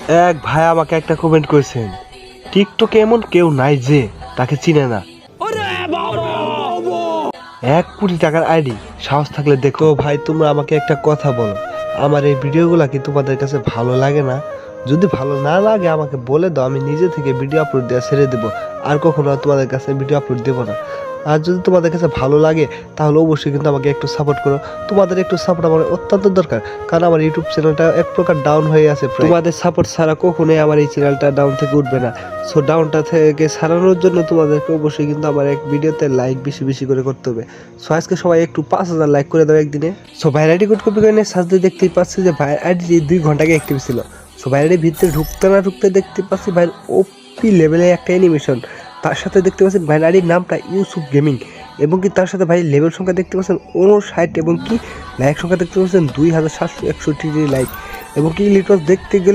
এক ভাই আমাকে একটা কমেন্ট করেছেন, টিকটকে এমন কেউ নাই যে তাকে চিনে না। 1 কোটি টাকার আইডি, সাহস থাকলে দেখো। তো ভাই তোমরা আমাকে একটা কথা বলো, আমার এই ভিডিওগুলা কি তোমাদের কাছে ভালো লাগে না? যদি ভালো না লাগে আমাকে বলে দাও, আমি নিজে থেকে ভিডিও আপলোড দেওয়া ছেড়ে দেবো, আর কখনো তোমাদের কাছে ভিডিও আপলোড দেবো না। আর যদি তোমাদের কাছে ভালো লাগে তাহলে অবশ্যই কিন্তু আমাকে একটু সাপোর্ট করো। তোমাদের একটু সাপোর্ট আমার অত্যন্ত দরকার, কারণ আমার ইউটিউব চ্যানেলটা এক প্রকার ডাউন হয়ে আছে। তোমাদের সাপোর্ট ছাড়া কখনোই আমার এই চ্যানেলটা ডাউন থেকে উঠবে না। সো ডাউনটা থেকে সারানোর জন্য তোমাদেরকে অবশ্যই কিন্তু আমার এক ভিডিওতে লাইক বেশি বেশি করে করতে হবে। সো আজকে সবাই একটু 5,000 লাইক করে দাও একদিনে। সো ভাইয়ের আইডি কোড কপি করে নিয়ে সাজতে দেখতেই পাচ্ছি যে ভাইয়ের আইডি 2 ঘন্টা আগে অ্যাক্টিভ ছিল। সো ভাইয়ের আইডি ভিতরে ঢুকতে না ঢুকতে দেখতে পাচ্ছি ভাইয়ের ওপি লেভেলে একটা অ্যানিমেশন। তার সাথে দেখতে পাচ্ছেন ভাইয়ের আইডির নামটা ইউসুফ গেমিং, এবং কি তার সাথে ভাই লেভেল সংখ্যা দেখতে পাচ্ছেন 59, এবং কি লাইক সংখ্যা দেখতে পাচ্ছেন 2761 লাইক, এবং কি লিটস দেখতে গেলে